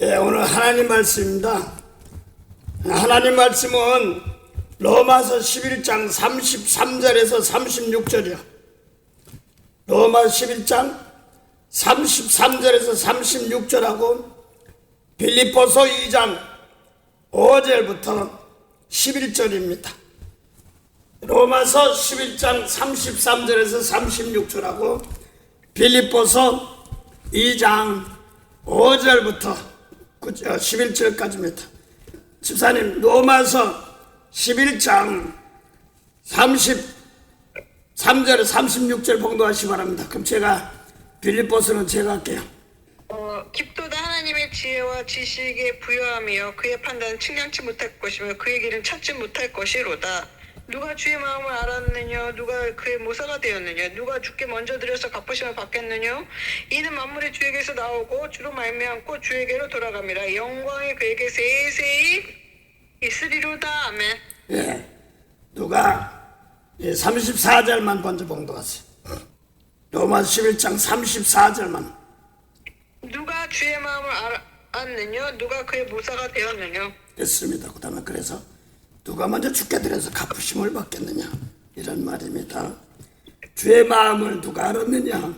오늘 하나님 말씀입니다. 하나님 말씀은 로마서 11장 33절에서 36절이요. 로마 11장 33절에서 36절하고 빌립보서 2장 5절부터 11절입니다. 로마서 11장 33절에서 36절하고 빌립보서 2장 5절부터 11절까지입니다. 집사님, 로마서 11장 33절 36절 봉독하시기 바랍니다. 그럼 제가 빌립보서는 제가 할게요. 깊도다 하나님의 지혜와 지식에 부여하며 그의 판단은 측량치 못할 것이며 그의 길은 찾지 못할 것이로다. 누가 주의 마음을 알았느냐? 누가 그의 모사가 되었느냐? 누가 주께 먼저 드려서 갚으심을 받겠느냐? 이는 만물이 주에게서 나오고 주로 말미암고 주에게로 돌아갑니다. 영광이 그에게 세세히 있으리로다. 아멘. 누가 34절만 먼저 봉독하세요. 로마서 11장 34절만. 누가 주의 마음을 알았느냐? 누가 그의 모사가 되었느냐? 됐습니다. 그 다음에 그래서 누가 먼저 주께 드려서 갚으심을 받겠느냐, 이런 말입니다. 주의 마음을 누가 알았느냐,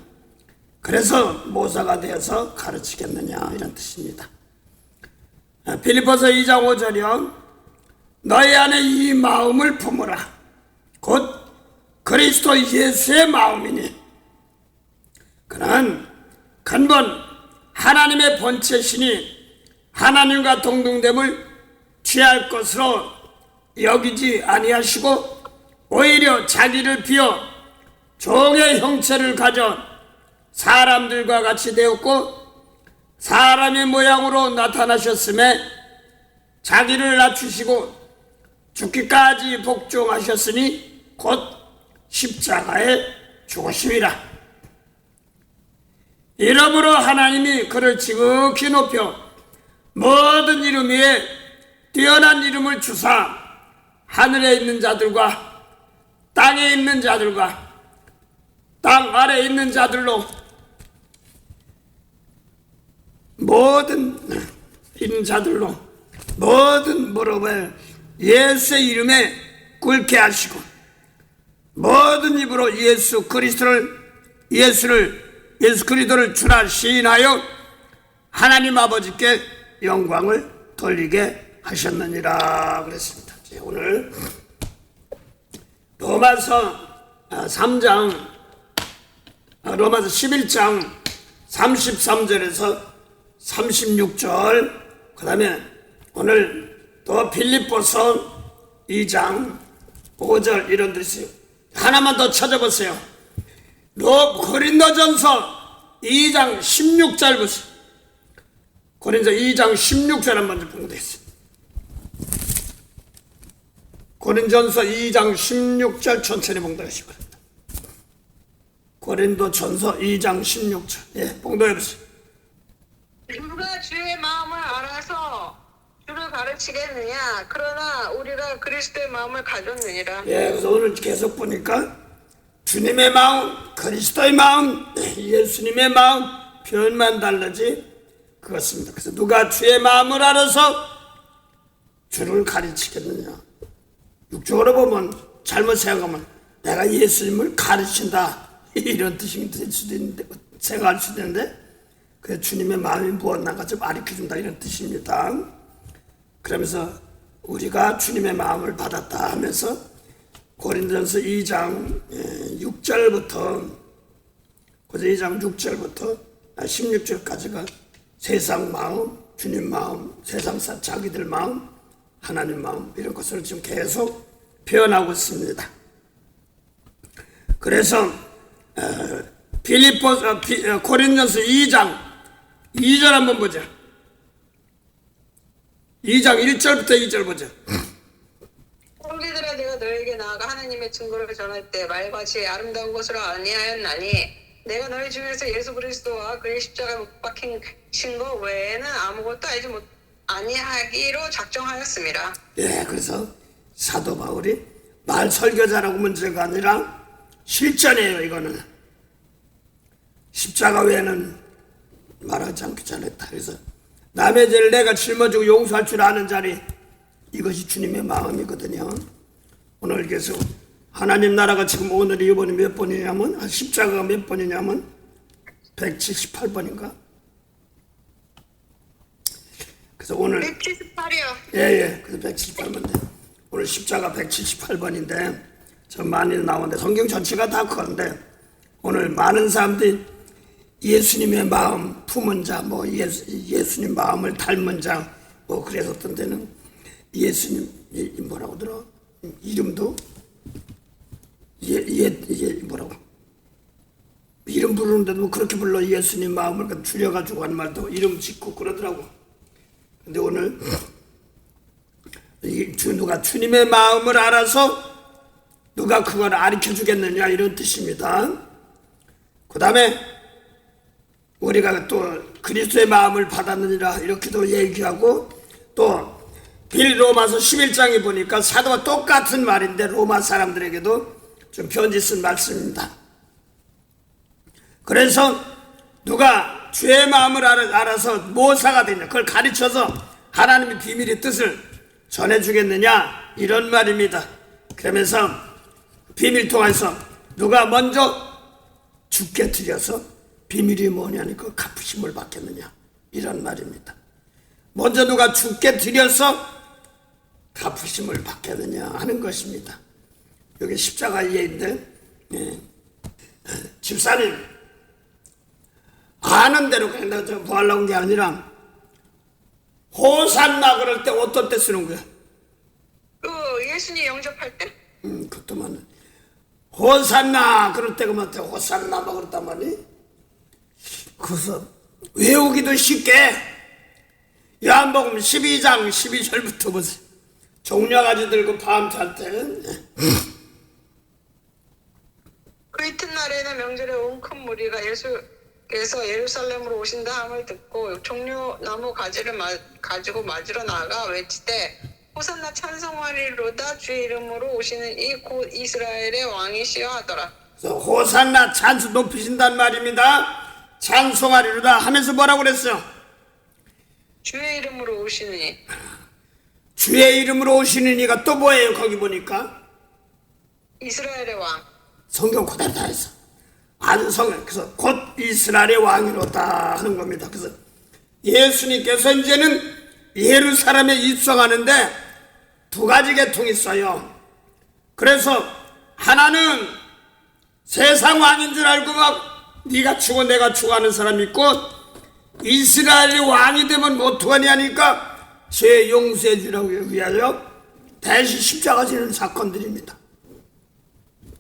그래서 모사가 되어서 가르치겠느냐, 이런 뜻입니다. 빌립보서 2장 5절이요. 너희 안에 이 마음을 품으라. 곧 그리스도 예수의 마음이니 그는 근본 하나님의 본체시니 하나님과 동등됨을 취할 것으로 여기지 아니하시고 오히려 자기를 비워 종의 형체를 가져 사람들과 같이 되었고 사람의 모양으로 나타나셨음에 자기를 낮추시고 죽기까지 복종하셨으니 곧 십자가에 죽으심이라. 이러므로 하나님이 그를 지극히 높여 모든 이름 위에 뛰어난 이름을 주사 하늘에 있는 자들과 땅에 있는 자들과 땅 아래에 있는 자들로 모든 있는 자들로 모든 무릎을 예수의 이름에 꿇게 하시고 모든 입으로 예수 그리스도를 주라 시인하여 하나님 아버지께 영광을 돌리게 하셨느니라 그랬습니다. 오늘 로마서 11장 33절에서 36절, 그 다음에 오늘 또 빌립보서 2장 5절 이런 뜻이에요. 하나만 더 찾아보세요. 고린도전서 2장 16절 보세요. 고린도 2장 16절 한번 봉독했어요. 고린전서 2장 16절 천천히 봉독하시기 바랍니다. 고린도전서 2장 16절 봉독해보세요. 누가 주의 마음을 알아서 주를 가르치겠느냐? 그러나 우리가 그리스도의 마음을 가졌느니라. 그래서 오늘 계속 보니까 주님의 마음, 그리스도의 마음, 예수님의 마음 표현만 다르지 그렇습니다. 그래서 누가 주의 마음을 알아서 주를 가르치겠느냐. 육적으로 보면 잘못 생각하면 내가 예수님을 가르친다 이런 뜻이 될 수도 있는데, 생각할 수도 있는데 그 주님의 마음이 무엇인가 좀 가르쳐준다 이런 뜻입니다. 그러면서 우리가 주님의 마음을 받았다 하면서 고린도전서 2장 6절부터 16절까지가 세상 마음, 주님 마음, 세상 자기들 마음, 하나님 마음 이런 것을 지금 계속 표현하고 있습니다. 그래서 고린도전서 2장 2절 한번 보자. 2장 1절부터 2절 보자. 형제들아, 내가 너에게 나아가 하나님의 증거를 전할 때 말과 지혜 아름다운 것으로 아니하였나니 내가 너희 중에서 예수 그리스도와 그의 십자가에 못 박히신 것 외에는 아무것도 알지 아니하기로 작정하였습니다. 그래서 사도 바울이 말 설교자라고 문제가 아니라 실전이에요. 이거는 십자가 외에는 말하지 않기 잘했다. 그래서 남의 죄를 내가 짊어지고 용서할 줄 아는 자리, 이것이 주님의 마음이거든요. 오늘 그래서 하나님 나라가 지금 오늘 이번이 몇 번이냐면, 십자가가 몇 번이냐면 178번인가? 그래서 오늘 178이요. 예, 그래서 178번인데 오늘 십자가 178번인데 좀 많이 나오는데 성경 전체가 다 그런데 오늘 많은 사람들이 예수님의 마음 품은 자, 뭐 예수님 마음을 닮은 자, 뭐 그래서 어떤 데는 예수님 뭐라고 들어? 이름도 뭐라고? 이름 부르는데도 뭐 그렇게 불러. 예수님 마음을 줄여가지고 하는 말도 이름 짓고 그러더라고. 근데 오늘 누가 주님의 마음을 알아서 누가 그걸 가르쳐 주겠느냐 이런 뜻입니다. 그 다음에 우리가 또 그리스도의 마음을 받았느니라 이렇게도 얘기하고 또 빌로마서 11장에 보니까 사도와 똑같은 말인데 로마 사람들에게도 좀 편지 쓴 말씀입니다. 그래서 누가 주의 마음을 알아서 모사가 되냐 그걸 가르쳐서 하나님의 비밀의 뜻을 전해주겠느냐 이런 말입니다. 그러면서 비밀 통해서 누가 먼저 죽게 드려서 비밀이 뭐냐니까 갚으심을 받겠느냐 이런 말입니다. 먼저 누가 죽게 드려서 갚으심을 받겠느냐 하는 것입니다. 여기 십자가 예인데 집사님 아는 대로 그냥 저 뭐 하려고 온 게 아니라 호산나 그럴 때 어떤 때 쓰는 거야? 예수님 영접할 때? 그것도 맞네. 호산나 그럴 때 그만 호산나 뭐 그랬단 말이. 그래서 외우기도 쉽게 요한복음 12장 12절부터 보세요. 종려가지 들고 밤 잘 때. 그 이튿날에는 명절에 온 큰 무리가 예수께서 예루살렘으로 오신다 함을 듣고 종려나무 가지를 가지고 맞으러 나가 외치되 호산나 찬송하리로다 주의 이름으로 오시는 이 곧 이스라엘의 왕이시여 하더라. 그래서 호산나 찬수 높이신단 말입니다. 찬송하리로다 하면서 뭐라고 그랬어요? 주의 이름으로 오시느니. 주의 이름으로 오시는 이가 또 뭐예요? 거기 보니까 이스라엘의 왕. 성경 그대로 다 했어. 아주 성경. 그래서 곧 이스라엘의 왕이로다 하는 겁니다. 그래서 예수님께서 이제는 예루살렘에 입성하는데 두 가지 계통이 있어요. 그래서 하나는 세상 왕인 줄 알고 막 네가 죽어 내가 죽어 하는 사람이 있고 이스라엘이 왕이 되면 뭐 어떡하냐니까 죄 용서해 주라고 위하여 대신 십자가 지는 사건들입니다.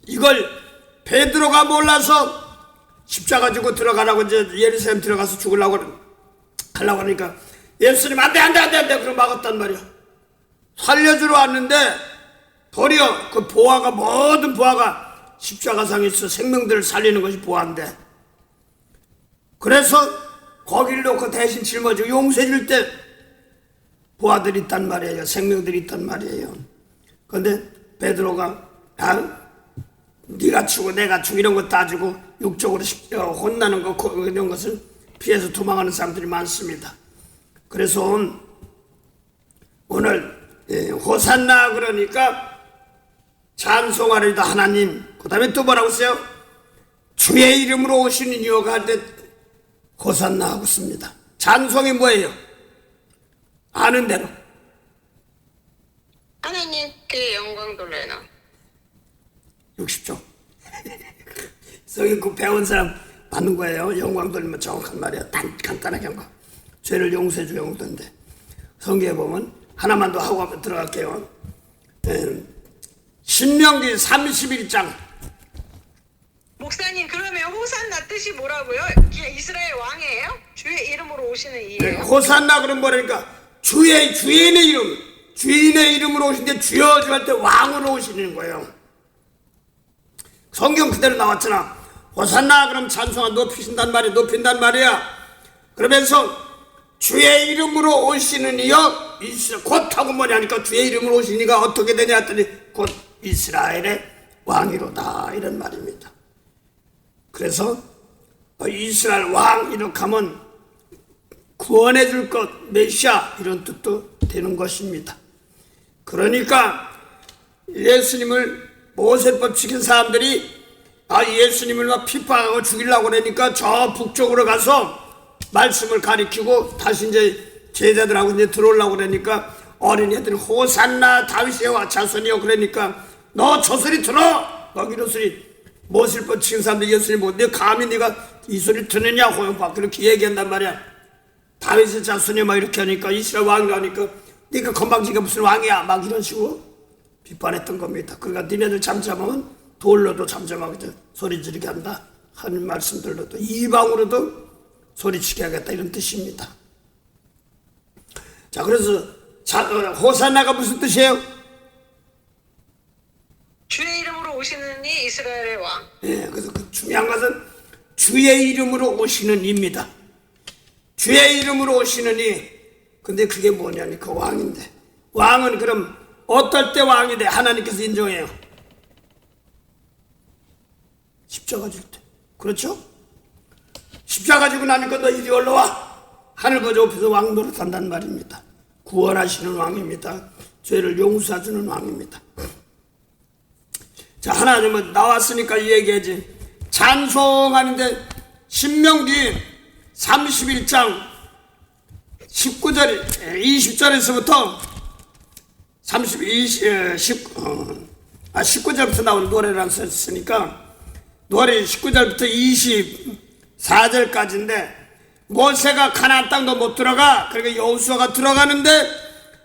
이걸 베드로가 몰라서 십자가 지고 들어가라고 이제 예루살렘 들어가서 죽으려고 하려고 하니까 예수님 안돼 그럼 막았단 말이야. 살려주러 왔는데 도리어 그 보화가 모든 보화가 십자가상에서 생명들을 살리는 것이 보화인데 그래서 거기를 놓고 대신 짊어지고 용서해 줄 때 보화들이 있단 말이에요. 생명들이 있단 말이에요. 그런데 베드로가 네가 죽고 내가 죽고 이런 거 따지고 육적으로 혼나는 거 이런 것을 피해서 도망하는 사람들이 많습니다. 그래서 오늘 호산나 그러니까 찬송하리다 하나님. 그 다음에 또 뭐라고 써요? 주의 이름으로 오시는 이유가 할 때 호산나 하고 씁니다. 찬송이 뭐예요? 아는 대로 하나님께 영광 돌려나 60조 성경 그 배운 사람 받는 거예요. 영광 돌리면 정확한 말이야. 간단하게 한 거. 죄를 용서해 주 영도인데 성경에 보면 하나만 더 하고 들어갈게요. 신명기 31장. 목사님 그러면 호산나 뜻이 뭐라고요? 이스라엘 왕이에요? 주의 이름으로 오시는 이에요? 네, 호산나 그럼 뭐라니까 주인의 이름, 주인의 이름으로 오신데 주여 주 할 때 왕으로 오시는 거예요. 성경 그대로 나왔잖아. 호산나 그럼 찬송아 높이신단 말이야. 높인단 말이야. 그러면서 주의 이름으로 오시는 이여 곧 하고 뭐냐니까 주의 이름으로 오시는 이가 어떻게 되냐 했더니 곧 이스라엘의 왕이로다 이런 말입니다. 그래서 이스라엘 왕 이렇게 하면 구원해 줄 것, 메시아 이런 뜻도 되는 것입니다. 그러니까 예수님을 모세법 지킨 사람들이 예수님을 막 핍박하고 죽이려고 그러니까 저 북쪽으로 가서 말씀을 가리키고 다시 이제 제자들하고 이제 들어오려고 그러니까 어린애들이 호산나 다윗의 와 자손이요 그러니까 너 저 소리 들어! 막 이런 소리 모세법 지킨 사람들이 예수님 보고 너 감히 네가 이 소리 듣느냐 호영박 그렇게 얘기한단 말이야. 다윗의 자손이 막 이렇게 하니까 이스라엘 왕이라니까 네가 건방지가 무슨 왕이야 막 이런 식으로 비판했던 겁니다. 그러니까 니네들 잠잠하면 돌로도 잠잠하게 소리 지르게 한다 하는 말씀들로도 이방으로도 소리치게 하겠다 이런 뜻입니다. 자 그래서 호산나가 무슨 뜻이에요? 주의 이름으로 오시는 이 이스라엘의 왕. 예, 그래서 그 중요한 것은 주의 이름으로 오시는 이입니다. 주의 이름으로 오시는 이. 근데 그게 뭐냐니 그 왕인데 왕은 그럼 어떨 때 왕이 돼? 하나님께서 인정해요. 십자가 질 때. 그렇죠? 십자가 지고 나니까 너 이리 올라와. 하늘 거저 옆에서 왕 노릇한단 말입니다. 구원하시는 왕입니다. 죄를 용서해주는 왕입니다. 자, 하나님은 나왔으니까 이 얘기하지. 찬송하는데 신명기 31장 19절, 20절에서부터 19절부터 나오는 노래를 썼으니까 노래 19절부터 24절까지인데 모세가 가나안 땅도 못 들어가. 그러니까 여호수아가 들어가는데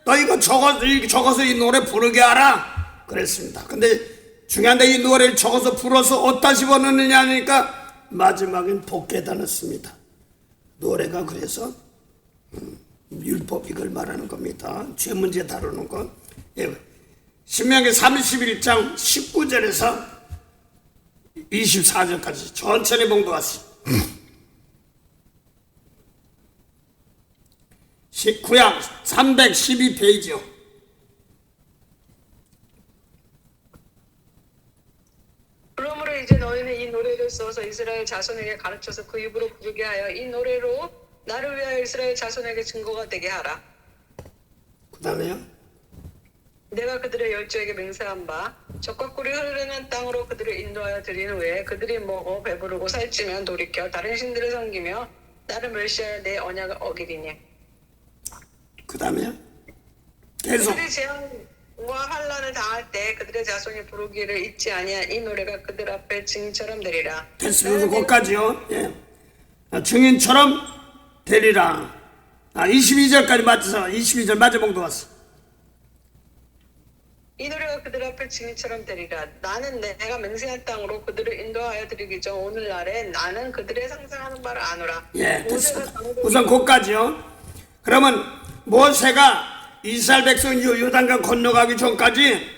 너 이거 적어서 이 노래 부르게 하라 그랬습니다. 근데 중요한데 이 노래를 적어서 불어서 어디다 집어넣느냐 하니까 마지막엔 복에다 넣습니다. 노래가 그래서 율법 이걸 말하는 겁니다. 죄 문제 다루는 거. 예. 신명기 31장 19절에서 24절까지 천천히 봉독하세요. 구약 312페이지요. 그러므로 이제 너희는 이 노래를 써서 이스라엘 자손에게 가르쳐서 그 입으로 부르게 하여 이 노래로 나를 위하여 이스라엘 자손에게 증거가 되게 하라. 그 다음에요. 내가 그들의 열조에게 맹세한 바 적과 꿀이 흐르는 땅으로 그들을 인도하여 드린 후에 그들이 먹어 배부르고 살찌면 돌이켜 다른 신들을 섬기며 나를 멸시하여 내 언약을 어기리니. 그 다음에요. 계속. 그들이 재앙과 환난을 당할 때 그들의 자손이 부르기를 잊지 아니한 이 노래가 그들 앞에 증인처럼 되리라. 됐어요. 거기까지요. 예. 증인처럼 되리라. 22절까지 맞춰서 22절 마저 봉독했어. 이 노래가 그들 앞에 증인처럼 되리라. 나는 내가 맹세한 땅으로 그들을 인도하여 드리기 전 오늘날에 나는 그들의 상상하는 바를 아노라. 예, 됐습니다. 우선 거기까지요. 그러면 모세가 이스라엘 백성 요단강 건너가기 전까지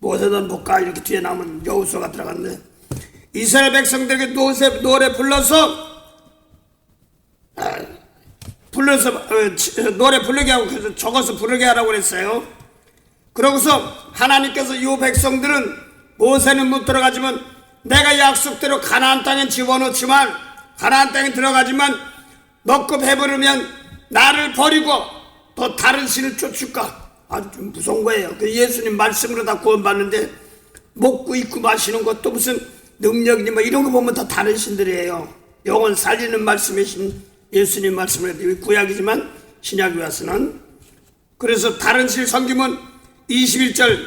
모세도 못 가 이렇게 뒤에 나오면 여호수아가 들어갔는데 이스라엘 백성들에게 노래 불러서 노래 부르게 하고 그래서 적어서 부르게 하라고 그랬어요. 그러고서 하나님께서 이 백성들은 모세는 못 들어가지만 내가 약속대로 가나안 땅에 집어넣지만 가나안 땅에 들어가지만 먹고 배부르면 나를 버리고 또 다른 신을 쫓을까? 아주 좀 무서운 거예요. 그 예수님 말씀으로 다 구원받는데 먹고 입고 마시는 것도 무슨 능력이니 뭐 이런 거 보면 다 다른 신들이에요. 영혼 살리는 말씀이신 예수님 말씀을 해도 구약이지만 신약에 와서는 그래서 다른 신 섬기면 21절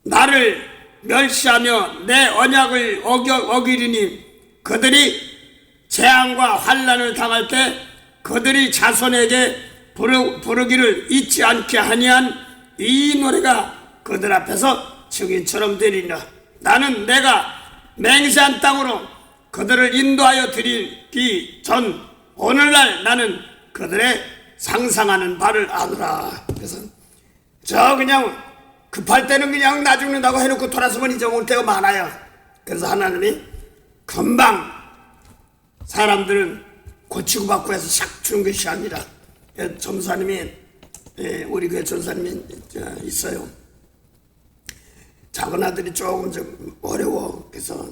나를 멸시하며 내 언약을 어기리니 그들이 재앙과 환난을 당할 때 그들이 자손에게 부르기를 잊지 않게 하니한 이 노래가 그들 앞에서 증인처럼 되리라. 나는 내가 맹세한 땅으로 그들을 인도하여 드리기 전 오늘날 나는 그들의 상상하는 바를 아노라. 그래서 저 그냥 급할 때는 그냥 나 죽는다고 해놓고 돌아서면 잊어먹을 때가 많아요. 그래서 하나님이 금방 사람들은 고치고 받고 해서 싹 주는 것이 아니라 전사님이 우리 교회 전사님이 있어요. 작은 아들이 조금 좀 어려워. 그래서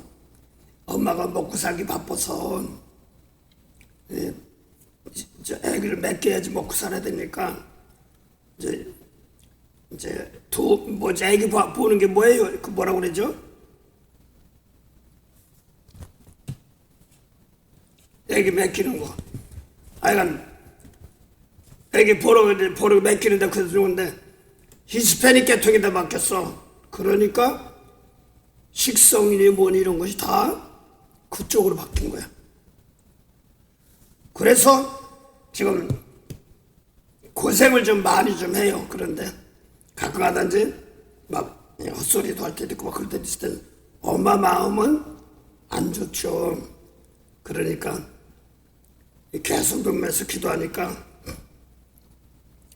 엄마가 먹고 살기 바빠서 저 애기를 맡겨야지 먹고 살아야 되니까 이제 애기 보는 게 뭐예요? 그 뭐라고 그러죠? 애기 맡기는 거. 하여간 애기 보러 맡기는데 그래서 좋은데 히스패닉 계통에다 맡겼어. 그러니까 식성이니 뭐니 이런 것이 다 그쪽으로 바뀐 거야. 그래서 지금 고생을 좀 많이 좀 해요. 그런데 가끔가다 이제 막 헛소리도 할 때도 있고 막 그럴 때도 있을 때 엄마 마음은 안 좋죠. 그러니까 계속 눈매서 기도하니까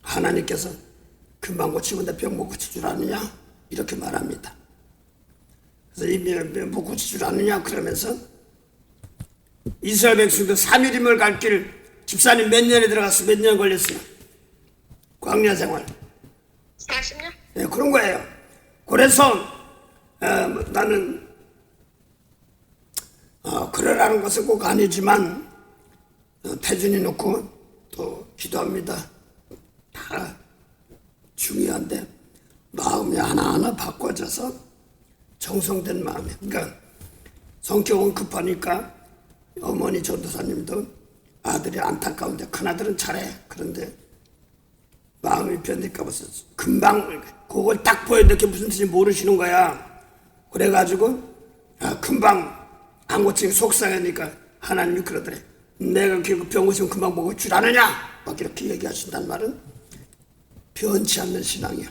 하나님께서 금방 고치면 내 병 못 고칠 줄 아느냐 이렇게 말합니다. 그래서 이 병 못 고칠 줄 아느냐 그러면서 이스라엘 백성도 3일임을 갈 길 집사님 몇 년에 들어갔어? 몇 년 걸렸어요? 광야 생활 40년? 네, 그런 거예요. 그래서 나는 그러라는 것은 꼭 아니지만 태준이 놓고 또 기도합니다. 다 중요한데 마음이 하나하나 바꿔져서 정성된 마음이. 그러니까 성격은 급하니까 어머니 전도사님도 아들이 안타까운데 큰아들은 잘해. 그런데 마음이 변할까 봐서 금방 그걸 딱 보여도 게 무슨 뜻인지 모르시는 거야. 그래가지고 금방 안 고치고 속상하니까 하나님이 그러더래. 내가 그 병 고치면 금방 먹을 줄 아느냐 막 이렇게 얘기하신다는 말은 변치 않는 신앙이야.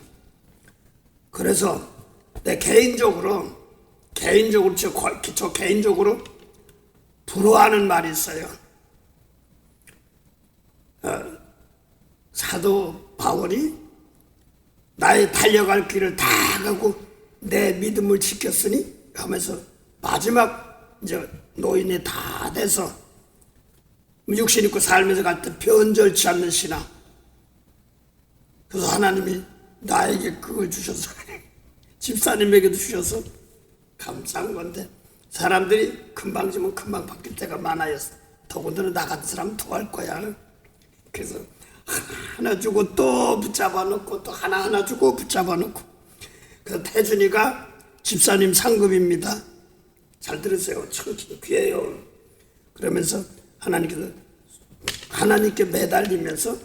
그래서 내 개인적으로 저 개인적으로 부러워하는 말이 있어요. 사도 바울이 나의 달려갈 길을 다 가고 내 믿음을 지켰으니 하면서 마지막 이제 노인이 다 돼서 육신 있고 살면서 갈 때 변절치 않는 신앙. 그래서 하나님이 나에게 그걸 주셔서 집사님에게도 주셔서 감사한 건데 사람들이 금방 지면 금방 바뀔 때가 많아요. 더군다나 나 같은 사람은 더 할 거야. 그래서 하나 주고 또 붙잡아 놓고 또 하나 주고 붙잡아 놓고. 그래서 태준이가 집사님 상급입니다. 잘 들으세요. 참 귀해요. 그러면서 하나님께 매달리면서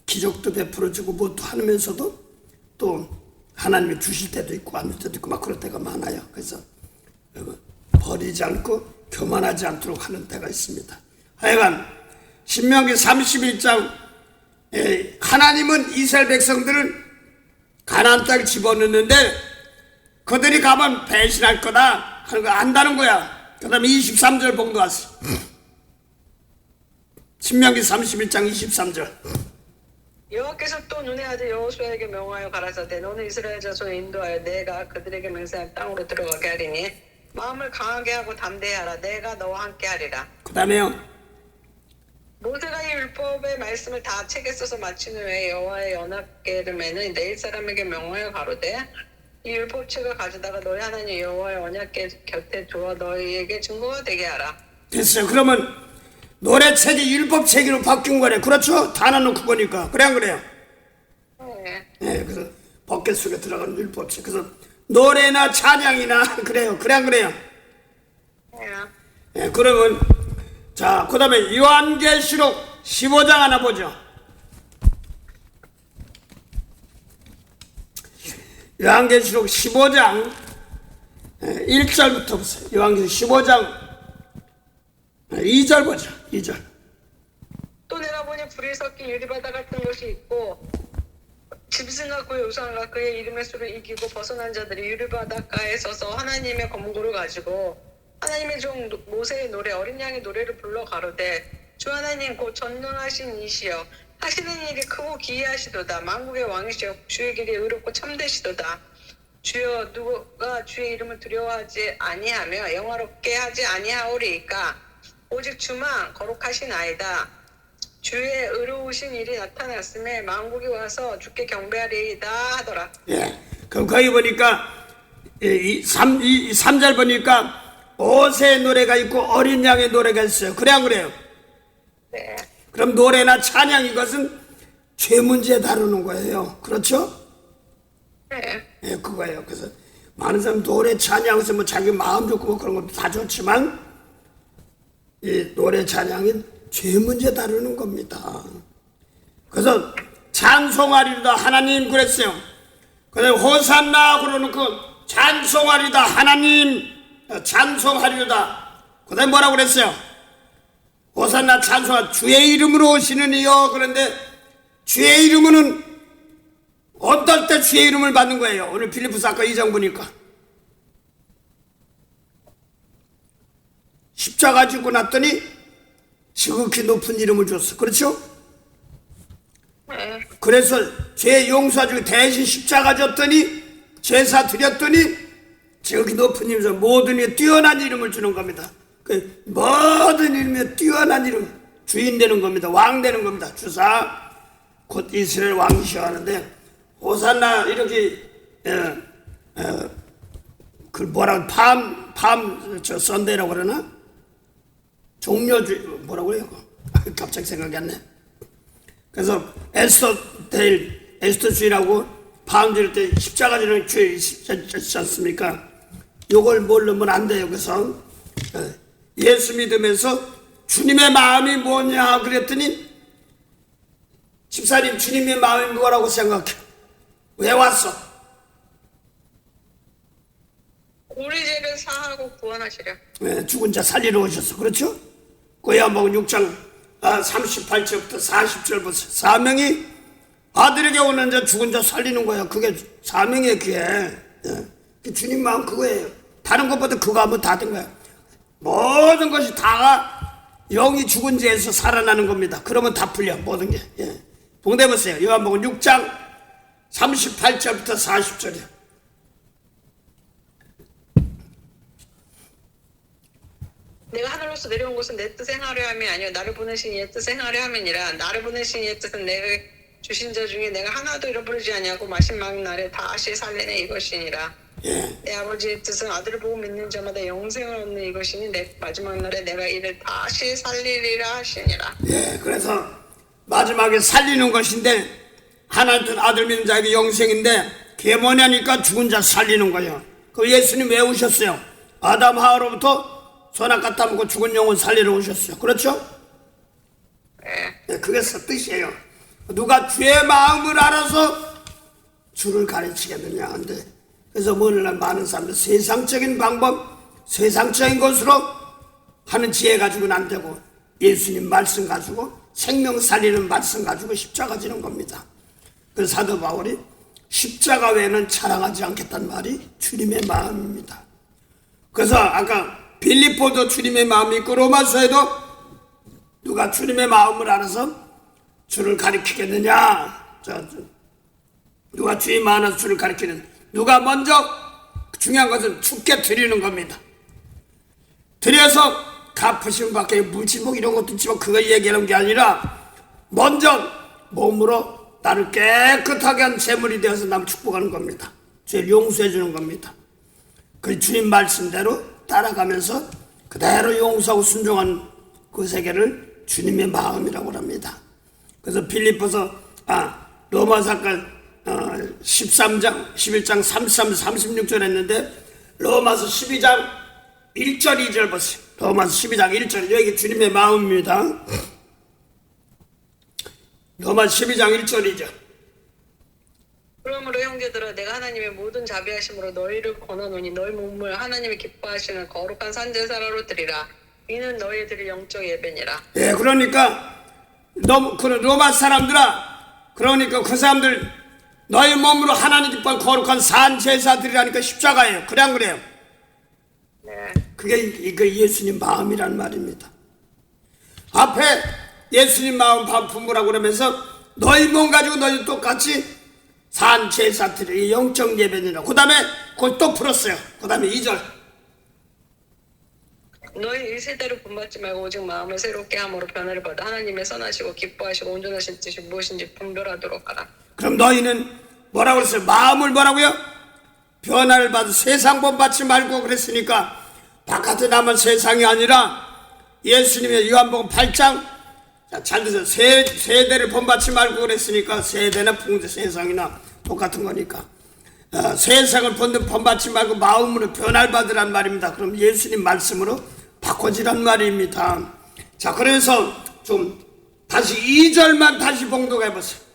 기적도 베풀어주고 뭐도 하면서도 또 하나님이 주실 때도 있고 안 줄 때도 있고 막 그럴 때가 많아요. 그래서 버리지 않고 교만하지 않도록 하는 때가 있습니다. 하여간 신명기 31장 하나님은 이스라엘 백성들을 가나안 땅에 집어넣는데 그들이 가면 배신할 거다 하는 거 안다는 거야. 그 다음에 23절 봉도 왔어. 신명기 31장 23절. 여호와께서 또 눈의 아들 여호수아에게 명하여 가라사대 너는 이스라엘 자손을 인도하여 내가 그들에게 맹세할 땅으로 들어가게 하리니 마음을 강하게 하고 담대하라. 내가 너와 함께 하리라. 그 다음에요. 모세가 이 율법의 말씀을 다 책에 써서 마친 후에 여호와의 언약궤를 매는 내 사람에게 명하여 가로되 이 율법책을 가져다가 너희 하나님 여호와의 언약궤 곁에 두어 너희에게 증거가 되게 하라. 됐어요. 그러면 노래책이 율법책으로 바뀐 거네. 그렇죠? 다 나놓고 보니까. 그래 안 그래요? 네. 그래서 법궤 속에 들어가는 율법책. 그래서 노래나 찬양이나 그래요. 그래 안 그래요? 네. 그러면 자, 그 다음에 요한계시록 15장 하나 보죠. 요한계시록 15장 1절부터 보세요. 요한계시록 15장 2절 보죠. 2절. 또 내가 보니 불이 섞인 유리바다 같은 것이 있고 짐승과 그의 우상과 그의 이름의 수를 이기고 벗어난 자들이 유리바닷가에 서서 하나님의 검구를 가지고 하나님의 종 모세의 노래 어린 양의 노래를 불러 가로되 주 하나님 곧 전능하신 이시여 하시는 일이 크고 기이하시도다. 만국의 왕이시여 주의 길이 의롭고 참되시도다. 주여 누가 주의 이름을 두려워하지 아니하며 영화롭게 하지 아니하오리이까 오직 주만 거룩하시나이다. 주의 의로우신 일이 나타났음에 만국이 와서 주께 경배하리이다 하더라. 예. 그럼 거기 보니까 3절 보니까 오새의 노래가 있고 어린 양의 노래가 있어요. 그래 안 그래요? 네. 그럼 노래나 찬양 이것은 죄 문제 다루는 거예요. 그렇죠? 네. 예, 그거예요. 그래서 많은 사람 노래 찬양에서 뭐 자기 마음 좋고 뭐 그런 것도 다 좋지만 이 노래 찬양이 죄 문제 다루는 겁니다. 그래서 찬송하리로다 하나님 그랬어요. 그래서 호산나 그러놓고 찬송하리로다 하나님 찬송하리로다. 그다음에 뭐라고 그랬어요? 호산나 찬송하 주의 이름으로 오시는 이여. 그런데 주의 이름은 어떨 때 주의 이름을 받는 거예요? 오늘 빌립보서 아까 2장 보니까 십자가 지고 났더니 지극히 높은 이름을 줬어. 그렇죠? 네. 그래서 죄 용서해주고 대신 십자가 줬더니 제사 드렸더니 지극히 높은 이름에서 모든 이에 뛰어난 이름을 주는 겁니다. 그 모든 이름에 뛰어난 이름 주인 되는 겁니다. 왕 되는 겁니다. 주사 곧 이스라엘 왕이셔 하는데 호산나 이렇게 그 뭐라고 저 썬데이라고 그러나 종려주 뭐라고 그래요? 갑자기 생각이 안 나. 그래서 에스터 주일하고 밤 지를 때 십자가 지는 주일 있지 않습니까? 요걸 모르면 안 돼요. 그래서 예수 믿으면서 주님의 마음이 뭐냐 그랬더니 집사님 주님의 마음이 뭐라고 생각해? 왜 왔어? 우리 죄를 사하고 구원하시려. 네, 죽은 자 살리러 오셨어. 그렇죠? 고야복음 6장 38절부터 40절 보세요. 사명이 아들에게 오는 자 죽은 자 살리는 거야. 그게 사명이에요. 그게 주님 마음 그거예요. 다른 것보다 그거 하면 다 된 거야. 모든 것이 다가 영이 죽은 자에서 살아나는 겁니다. 그러면 다 풀려 모든 게. 봉대 보세요. 요한복음 6장 38절부터 40절이요. 내가 하늘로서 내려온 것은 내 뜻 행하려 함이 아니요 나를 보내신 이의 뜻 행하려 함이니라. 나를 보내신 이의 뜻은 내가 주신 자 중에 내가 하나도 잃어버리지 아니하고 마지막 날에 다시 살리는 이것이니라. 내 아버지의 뜻은 아들을 보고 믿는 자마다 영생을 얻는 이것이니 내 마지막 날에 내가 이를 다시 살리리라 하시니라. 그래서 마지막에 살리는 것인데 하나님 아들 믿는 자에게 영생인데 그게 뭐냐니까 죽은 자 살리는 거예요. 그 예수님 왜 오셨어요? 아담 하와로부터 선악 따먹고 죽은 영혼 살리러 오셨어요. 그렇죠? 네, 그게 뜻이에요. 누가 주의 마음을 알아서 주를 가르치겠느냐. 안 돼. 그래서 오늘날 많은 사람들 세상적인 방법, 세상적인 것으로 하는 지혜 가지고는 안 되고 예수님 말씀 가지고 생명 살리는 말씀 가지고 십자가 지는 겁니다. 그래서 사도 바울이 십자가 외에는 자랑하지 않겠다는 말이 주님의 마음입니다. 그래서 아까 빌립보도 주님의 마음이 있고 로마서에도 누가 주님의 마음을 알아서 주를 가리키겠느냐. 누가 주의 마음 알아서 주를 가리키는 누가 먼저 중요한 것은 주께 드리는 겁니다. 드려서 갚으신 밖에 물질복 이런 것도 있지만 그거 얘기하는 게 아니라 먼저 몸으로 나를 깨끗하게 한 제물이 되어서 남 축복하는 겁니다. 죄를 용서해 주는 겁니다. 그 주님 말씀대로 따라가면서 그대로 용서하고 순종한 그 세계를 주님의 마음이라고 합니다. 그래서 빌립보서 로마서까지 13장 11장 33, 36절 했는데 로마서 12장 1절 2절 보세요. 로마서 12장 1절 여기 주님의 마음입니다. 로마서 12장 1절 2절 그러므로 형제들아 내가 하나님의 모든 자비하심으로 너희를 권하노니 너희 몸을 하나님이 기뻐하시는 거룩한 산제사로 드리라. 이는 너희 드릴 영적 예배니라. 예, 그러니까 그 로마 사람들아, 그러니까 그 사람들 너희 몸으로 하나님 기뻐하는 거룩한 산 제사 드리라니까 십자가예요. 그래 안 그래요? 네. 그게 예수님 마음이란 말입니다. 앞에 예수님 마음 품으라고 그러면서 너희 몸 가지고 너희 똑같이 산 제사 드리 영적 예배니라. 그 다음에 그걸 또 풀었어요. 그 다음에 2절 너희 이 세대로 본받지 말고 오직 마음을 새롭게 함으로 변화를 받아 하나님의 선하시고 기뻐하시고 온전하신 뜻이 무엇인지 분별하도록 하라. 그럼 너희는 뭐라고 그랬어요? 마음을 뭐라고요? 변화를 받아 세상 본받지 말고 그랬으니까 바깥에 남은 세상이 아니라 예수님의 요한복음 8장 자, 잘 드세요. 세대를 본받지 말고 그랬으니까 세대나 풍제 세상이나 똑같은 거니까. 세상을 본받지 말고 마음으로 변화를 받으란 말입니다. 그럼 예수님 말씀으로 바꿔지란 말입니다. 자, 그래서 좀 다시 2절만 다시 봉독해 보세요.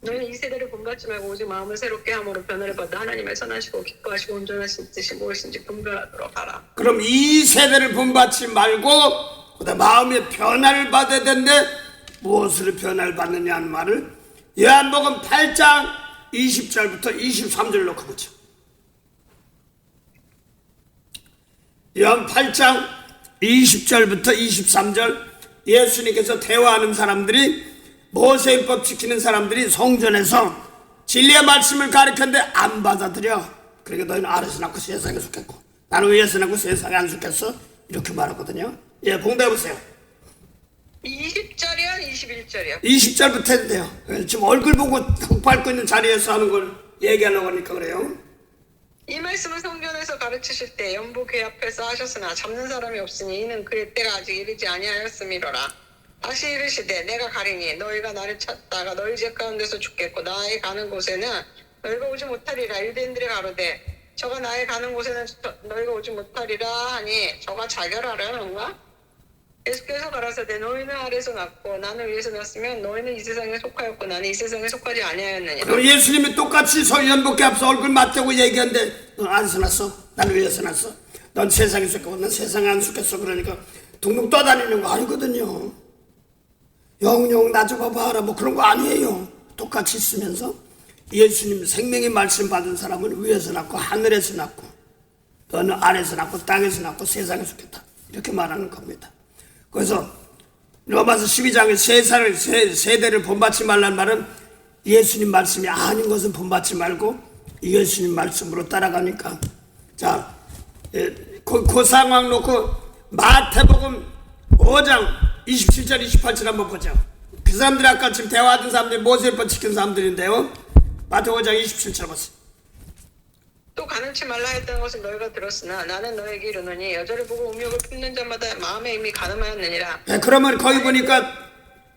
너희는 이 세대를 본받지 말고 오직 마음을 새롭게 함으로 변화를 받아 하나님의 선하시고 기뻐하시고 온전하신 뜻이 무엇인지 분별하도록 하라. 그럼 이 세대를 본받지 말고 그다음 마음의 변화를 받아야 되는데 무엇으로 변화를 받느냐 하는 말을 요한복음 8장 20절부터 23절 놓고 보죠. 요한 8장 20절부터 23절 예수님께서 대화하는 사람들이 모세율법 지키는 사람들이 성전에서 진리의 말씀을 가르쳤는데 안 받아들여. 그러니까 너희는 아래서 낳고 세상에 속했고 나는 위에서 낳고 세상에 안 속했어. 이렇게 말하거든요. 예, 봉독해보세요. 20절이야 21절이야? 20절부터 해도 돼요. 지금 얼굴 보고 흙 밟고 있는 자리에서 하는 걸 얘기하려고 하니까 그래요. 이 말씀을 성전에서 가르치실 때 연복회 앞에서 하셨으나 잡는 사람이 없으니 이는 그의 때가 아직 이르지 아니하였음이로라. 다시 이르시되 내가 가리니 너희가 나를 찾다가 너희 집 가운데서 죽겠고 나의 가는 곳에는 너희가 오지 못하리라. 유대인들이 가로되 저가 나의 가는 곳에는 너희가 오지 못하리라 하니 저가 자결하려는가? 예수께서 가라사대 너희는 아래서 났고 나는 위에서 났으면 너희는 이 세상에 속하였고 나는 이 세상에 속하지 아니하였느니라. 그럼 예수님이 똑같이 연복회 앞서 얼굴 맞대고 얘기하는데 넌 아래서 났어? 나는 위에서 났어? 넌 세상에 속했고 난 세상에 안 속했어. 그러니까 둥둥 떠다니는 거 아니거든요. 영영 나 좀 봐봐라 뭐 그런 거 아니에요. 똑같이 있으면서 예수님 생명의 말씀 받은 사람은 위에서 낳고 하늘에서 낳고 너는 아래에서 낳고 땅에서 낳고 세상에 속했다. 이렇게 말하는 겁니다. 그래서 로마서 12장에 세대를 본받지 말라는 말은 예수님 말씀이 아닌 것은 본받지 말고 예수님 말씀으로 따라가니까. 자, 그 상황 놓고 마태복음 5장 27절 28절 한번 보죠. 그 사람들이 아까 지금 대화하던 사람들이 모세율법 지킨 사람들인데요. 마태복음 5장 27절 보세요. 또 가능치 말라 했던 것을 너희가 들었으나 나는 너에게 이르노니 여자를 보고 음욕을 품는 자마다 마음에 이미 가늠하였느니라. 네, 그러면 거기 보니까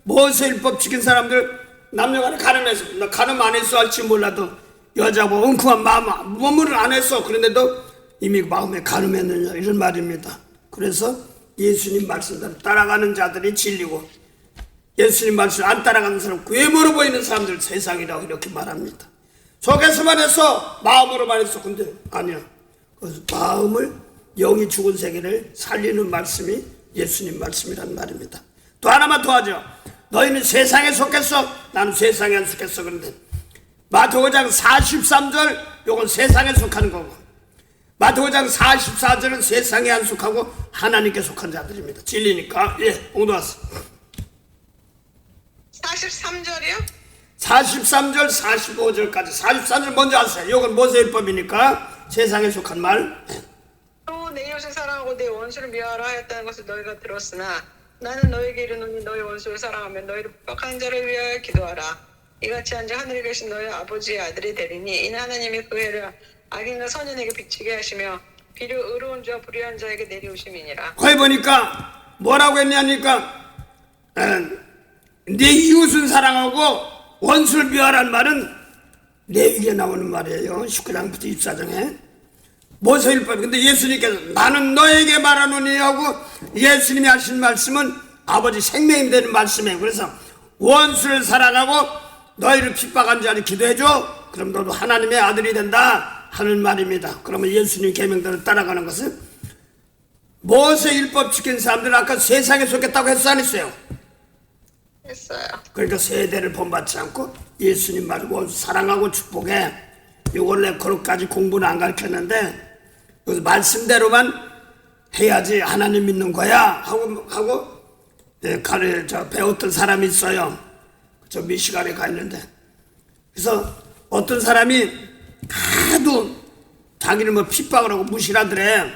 모세율법 지킨 사람들 남녀간에 가늠했어. 나 가늠 안 했어 할지 몰라도 여자고 엉큼한 마음 몸을 안 했어. 그런데도 이미 마음에 가늠했느냐 이런 말입니다. 그래서 예수님 말씀대로 따라가는 자들이 진리고 예수님 말씀 안 따라가는 사람 괴물로 보이는 사람들 세상이라고 이렇게 말합니다. 속에서만 해서 마음으로만 했어. 근데 아니야. 그래서 마음을 영이 죽은 세계를 살리는 말씀이 예수님 말씀이란 말입니다. 또 하나만 더 하죠. 너희는 세상에 속했어. 나는 세상에 안 속했어. 그런데 마태복음 5장 43절 요건 세상에 속하는 거고 마태복음 5장 44절은 세상에 안 속하고 하나님께 속한 자들입니다. 진리니까. 예, 봉독하세요. 43절이요? 43절 45절까지 44절 먼저 하세요. 이건 모세율법이니까 세상에 속한 말. 또 내 이웃을 사랑하고 내 원수를 미워하라 하였다는 것을 너희가 들었으나 나는 너에게 이르노니 너희 원수를 사랑하면 너희를 핍박하는 자를 위하여 기도하라. 이같이 한 자 하늘에 계신 너희 아버지의 아들이 되리니 이는 하나님이 그 해를 악인과 선인에게 비치게 하시며 비료 의로운 자와 불의한 자에게 내리우심이니라. 거기 보니까 뭐라고 했냐니까 내 이웃은 사랑하고 원수를 미워하라는 말은 레위기에 나오는 말이에요. 19장부터 24장에 모세율법. 근데 예수님께서 나는 너에게 말하노니 하고 예수님이 하신 말씀은 아버지 생명이 되는 말씀이에요. 그래서 원수를 사랑하고 너희를 핍박한 자를 기도해줘. 그럼 너도 하나님의 아들이 된다 하는 말입니다. 그러면 예수님 계명대로 따라가는 것은 모세율법 지킨 사람들은 아까 세상에 속했다고 했어 안 했어요? 했어요. 그러니까 세대를 본받지 않고 예수님 말고 사랑하고 축복해. 요걸 내 그릇까지 공부는 안 가르쳤는데 여기서 말씀대로만 해야지 하나님 믿는 거야 하고 배웠던 사람이 있어요. 저 미시간에 가 있는데 그래서 어떤 사람이 하도 자기를 뭐 핍박을 하고 무시를 하더래.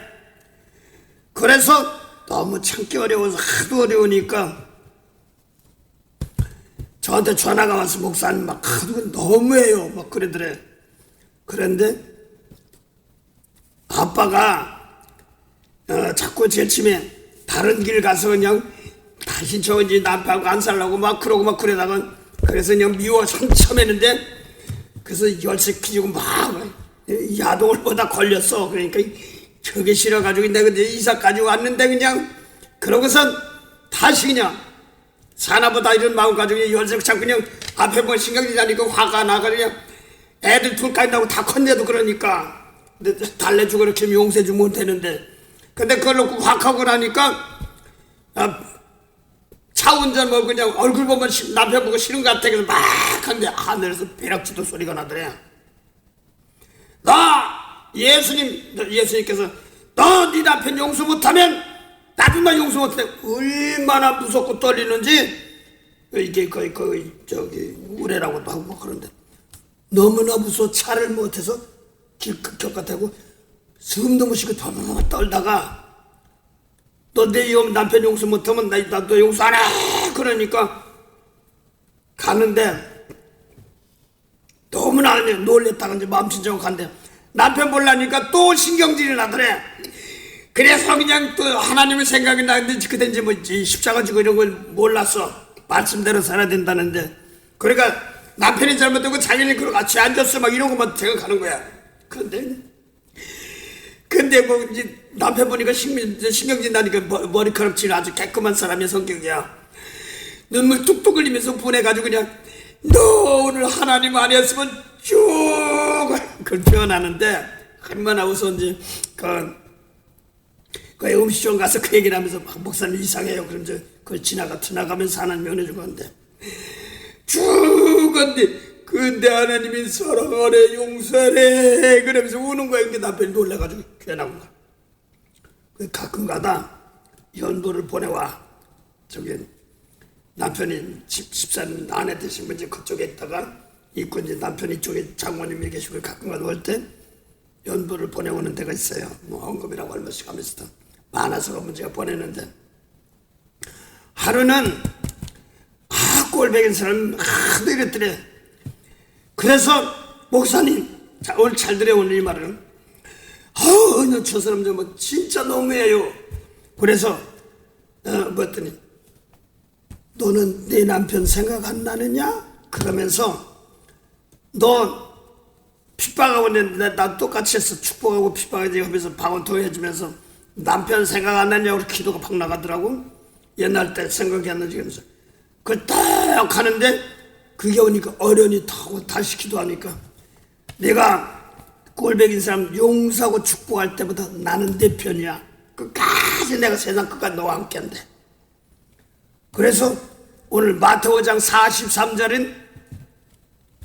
그래서 너무 참기 어려워서 하도 어려우니까 저한테 전화가 와서 목사님 막 너무해요 막 그러더래. 그런데 아빠가 자꾸 제일 처음에 다른 길 가서 그냥 다시 저 이제 남편하고 안 살라고 막 그러고 막 그러다가 그래서 그냥 미워서 참했는데 그래서 열쇠 키지고 막 야동을 보다 걸렸어. 그러니까 저게 싫어가지고 내가 이제 이사까지 왔는데 그냥 그러고선 다시 그냥 사나보다 이런 마음 가지고 열쇠 잡고 그냥 앞에 뭐 신경질 나니까 화가 나가 그냥 애들 둘까지 나고 다 컸네도 그러니까 근데 달래주고 이렇게 용서해주면 되는데 근데 그걸 놓고 확 하고 나니까 차 운전 뭐 그냥 얼굴 보면 남편 보고 싫은 것 같아. 그래서 막 하는데 하늘에서 벼락치도 소리가 나더래. 예수님께서 너 네 남편 용서 못하면 나도 나 용서 못해. 얼마나 무섭고 떨리는지 이게 거의 저기 우레라고도 하고 뭐 그런데 너무나 무서워 차를 못해서 길 급격하다고 숨도 못 쉬고 덜덜 떨다가 너 내 남편 용서 못하면 나도 용서 안 해. 그러니까 가는데 너무나 놀랬다가 이제 마음 진정하고 간대. 남편 보려니까 또 신경질이 나더래. 그래서 그냥 또 하나님의 생각이 나는데 그때 이제 뭐 십자가 지고 이런 걸 몰랐어. 말씀대로 살아야 된다는데 그러니까 남편이 잘못되고 자기는 그러고 같이 앉았어 막 이런 것만 생각하는 거야. 근데 뭐 이제 남편 보니까 신경질 나니까 머리카락질 아주 깨끗한 사람의 성격이야. 눈물 뚝뚝 흘리면서 보내가지고 그냥 너 오늘 하나님 아니었으면 쭉 그걸 표현하는데 얼마나 웃었는지 그 음식점 가서 그 얘기를 하면서 막 목사님 이상해요. 그럼 이제 그걸 지나가면서 하나님 면해주고 하는데 쭉 근데 하나님이 사랑하래 용서하래 그러면서 우는 거야. 이게 남편이 놀라가지고 귀에 나온 거야. 가끔가다 연도를 보내와. 저기 남편이 집사님 아내 되신 분 이제 그쪽에 있다가 있고 이제 남편 이쪽에 장모님이 계시고 가끔가다 올 때 연도를 보내오는 데가 있어요. 뭐 헌금이라고 얼마씩 하면서 많아서 문제가 보내는데 하루는 꼴배긴 사람 하도 이랬더래. 그래서 목사님 오늘 잘 들어 오늘 이 말은 저 사람들 뭐 진짜 너무해요. 그래서 뭐랬더니 너는 네 남편 생각 안 나느냐? 그러면서 너 핍박하고 나 똑같이 했어. 축복하고 핍박하지 하면서 방언통 해주면서 남편 생각 안 나냐고 기도가 팍 나가더라고. 옛날 때 생각이 안 나지 그러면서 딱 하는데 그게 오니까 어련히 타고 다시 기도하니까 내가 꼴백인 사람 용서하고 축복할 때보다 나는 내 편이야. 끝까지 내가 세상 끝까지 너와 함께 한대. 그래서 오늘 마태오 5장 43절은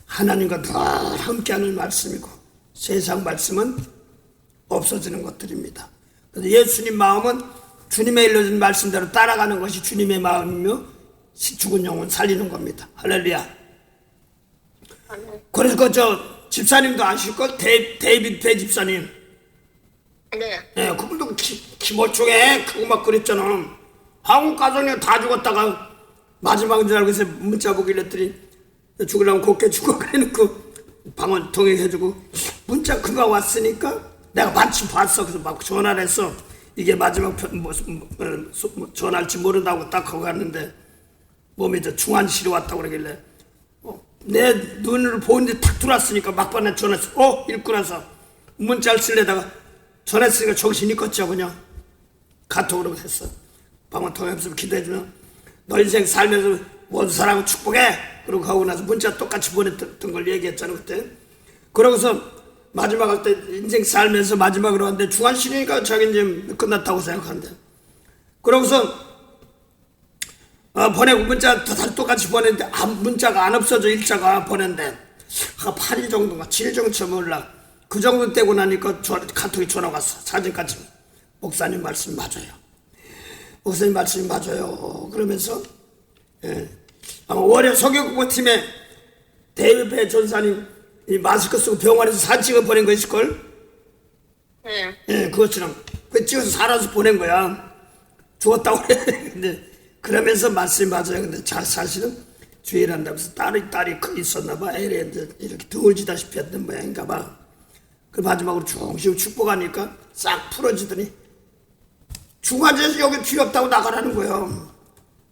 하나님과 늘 함께하는 말씀이고 세상 말씀은 없어지는 것들입니다. 그래서 예수님 마음은 주님의 일러준 말씀대로 따라가는 것이 주님의 마음이며 죽은 영혼 살리는 겁니다. 할렐루야. 그래서 저 집사님도 아실걸? 데이비드 집사님. 네. 그분도 키 멀쩡해. 크고 막 그랬잖아. 한국 가정이 다 죽었다가 마지막인 줄 알고 해서 문자 보기로 했더니 죽으려면 곱게 죽어 그래놓고 방언 통역해주고 문자 그가 왔으니까 내가 마침 봤어. 그래서 막 전화를 했어. 이게 마지막 전화할지 모른다고 딱 하고 갔는데 몸에 저 중환실이 왔다고 그러길래 내 눈을 보는데 탁 들어왔으니까 막판에 전화했어. 읽고 나서 문자를 쓰려다가 전화했으니까 정신이 껐죠. 그냥 카톡으로 했어. 방언 통역하면서 기도해주면 너 인생 살면서 모두 사랑하고 축복해. 그러고 하고 나서 문자 똑같이 보냈던 걸 얘기했잖아 그때. 그러고서 마지막 할 때 인생 살면서 마지막으로 왔는데 중환실이니까 자기 이제 끝났다고 생각한대. 그러고서 보내고 문자 다 똑같이 보냈는데 문자가 안 없어져. 일자가 보냈는데 8일 정도가 7일 정도 몰라. 그 정도 떼고 나니까 카톡이 전화가 왔어. 사진까지. 목사님 말씀 맞아요. 목사님 말씀이 맞아요. 그러면서 아마 월요 소교국보팀에 데이비드 전사님 이 마스크 쓰고 병원에서 사진 찍어 보낸 거 있을걸? 그것처럼 그 찍어서 살아서 보낸 거야. 죽었다고 그래. 근데 그러면서 말씀이 맞아요. 근데 사실은 주일한다면서 딸이 있었나 봐. 애를 이렇게 등을지다시피 했던 모양인가 봐. 그 마지막으로 중심을 축복하니까 싹 풀어지더니 중환자에서 여기 필요 없다고 나가라는 거예요.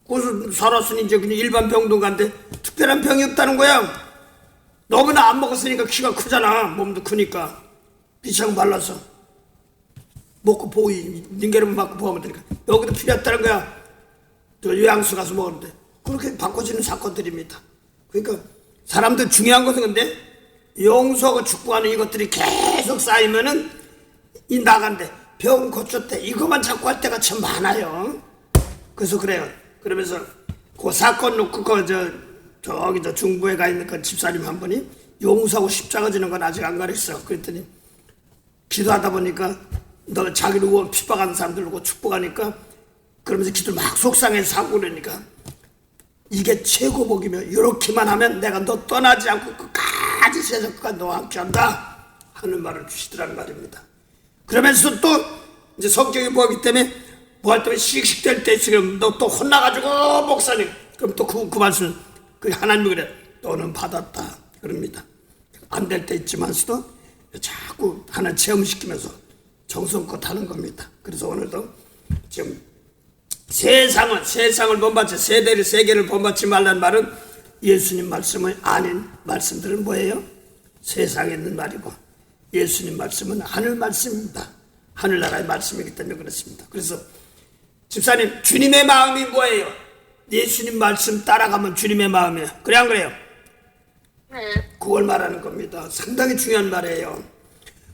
그래서 살았으니 이제 그냥 일반 병동가인데 특별한 병이 없다는 거야. 너무나 안 먹었으니까 키가 크잖아. 몸도 크니까 비창 발라서 먹고 보이 닌게름 맞고 보면 되니까 여기도 필요 없다는 거야. 저 요양수 가서 먹었는데 그렇게 바꿔지는 사건들입니다. 그러니까 사람들 중요한 것은 근데 용서하고 축복하는 이것들이 계속 쌓이면은 이 나간대 병 고쳤대 이것만 자꾸 할 때가 참 많아요. 그래서 그래요. 그러면서 그 사건 놓고 저기 저 중부에 가 있는 그 집사님 한 분이 용서하고 십자가 지는 건 아직 안 가르쳤어. 그랬더니 기도하다 보니까 너 자기를 핍박하는 사람들 보고 축복하니까 그러면서 기도를 막 속상해서 하고 그러니까 이게 최고 복이며 이렇게만 하면 내가 너 떠나지 않고 끝까지 세상 끝까지 너와 함께 한다 하는 말을 주시더란 말입니다. 그러면서 또 이제 성격이 뭐하기 때문에 뭐 할 때면 씩씩댈 때 지금 너 또 혼나가지고 목사님 그럼 또 그 말씀 그 하나님이 그래 너는 받았다 그럽니다. 안 될 때 있지만서도 자꾸 하나 체험시키면서 정성껏 하는 겁니다. 그래서 오늘도 지금 세상을 본받지 세계를 본받지 말라는 말은 예수님 말씀이 아닌 말씀들은 뭐예요? 세상에 있는 말이고 예수님 말씀은 하늘 말씀입니다. 하늘나라의 말씀이기 때문에 그렇습니다. 그래서 집사님 주님의 마음이 뭐예요? 예수님 말씀 따라가면 주님의 마음이에요. 그래 안 그래요? 네. 그걸 말하는 겁니다. 상당히 중요한 말이에요.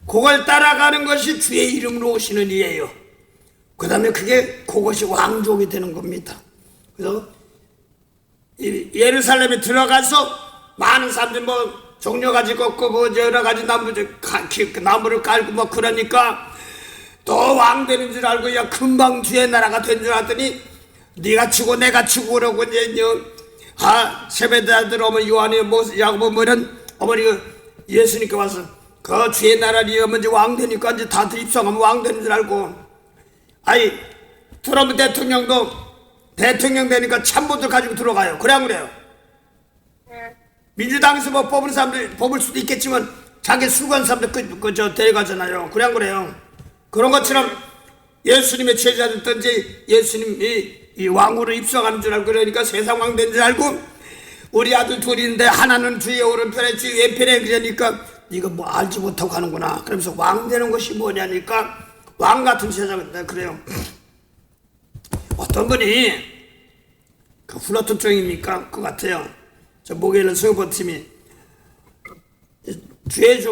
그걸 따라가는 것이 주의 이름으로 오시는 이예요. 그 다음에 그것이 왕족이 되는 겁니다. 그래서 예루살렘에 들어가서 많은 사람들이 뭐 종려가지 걷고 뭐 여러 가지 나무를 깔고 뭐 그러니까 또 왕 되는 줄 알고 야 금방 주의 나라가 된 줄 알았더니 네가 치고 내가 치고 그러고 이제 세베대 아들 어머니 요한이 야고보 뭐 이런 어머니가 예수님께 와서 그 주의 나라를 이으면 이제 왕 되니까 이제 다들 입성하면 왕 되는 줄 알고 아니 트럼프 대통령도 대통령 되니까 참모들 가지고 들어가요. 그래 안 그래요? 네. 민주당에서 뭐 뽑은 사람들 뽑을 수도 있겠지만 자기 수고한 사람들 저 데려가잖아요. 그래 안 그래요? 그런 것처럼 예수님의 제자들든지 예수님이 이 왕으로 입성하는 줄 알고 그러니까 세상 왕 된 줄 알고 우리 아들 둘인데 하나는 주의 오른편에 주의 왼편에 그러니까 이거 뭐 알지 못하고 하는구나. 그러면서 왕 되는 것이 뭐냐니까 왕 같은 세상인데 그래요. 어떤 분이 그 플라톤 쪽입니까? 그 같아요. 저 목요일은 성포팀이 주의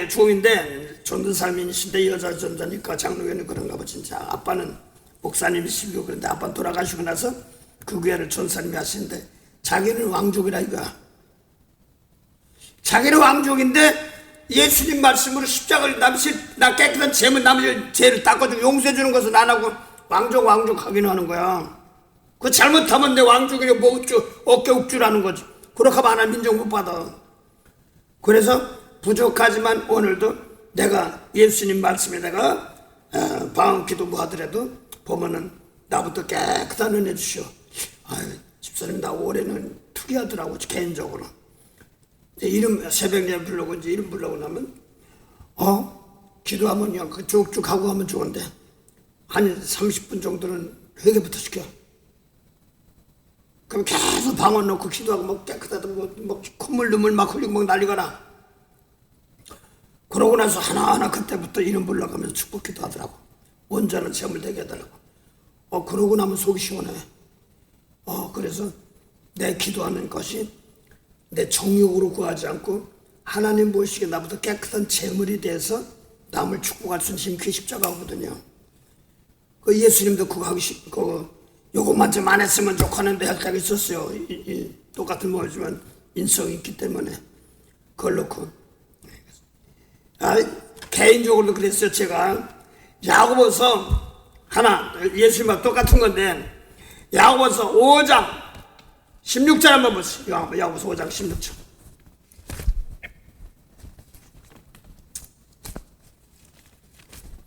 종인데 전도사님이신데 여자 전자니까 장로교는 그런가 봐 진짜. 아빠는 목사님이시고 그런데 아빠 돌아가시고 나서 그 교회를 전사님이 하시는데 자기는 왕족이라 이거야. 자기는 왕족인데 예수님 말씀으로 십자가를 나 깨끗한 죄면 남의 죄를 닦아주고 용서해 주는 것은 안 하고 왕족 하기는 하는 거야. 그 잘못하면 내 왕족이냐 뭐 어깨 욱주라는 거지. 그렇게 하면 하나님 인정 못 받아. 그래서 부족하지만 오늘도 내가 예수님 말씀에 내가 방언 기도 뭐 하더라도 보면은 나부터 깨끗한 은혜 주시오. 아유 집사님 나 올해는 특이하더라고 개인적으로. 이름 새벽 예배 부르고 이제 이름 부르고 나면 기도하면 그냥 쭉쭉 하고 하면 좋은데 한 30분 정도는 회개부터 시켜. 그럼 계속 방언 넣고 기도하고 뭐 깨끗하다 뭐 콧물 눈물 막 흘리고 막 난리가나. 그러고 나서 하나하나 그때부터 이름 불러가면서 축복 기도하더라고. 온전한 세움을 되게 해달라고. 그러고 나면 속이 시원해. 그래서 내 기도하는 것이 내 정욕으로 구하지 않고 하나님 보시기에 나보다 깨끗한 재물이 돼서 남을 축복할 수 있는 힘그 십자가거든요. 그 예수님도 그거 하기 요것만 좀 안 했으면 좋겠는데 할 때가 있었어요. 똑같은 뭐지만 인성이 있기 때문에 그걸 놓고 개인적으로도 그랬어요. 제가 야고보서 하나 예수님과 똑같은 건데 야고보서 5장 16절 한번 보세요. 야고보서 5장 16절.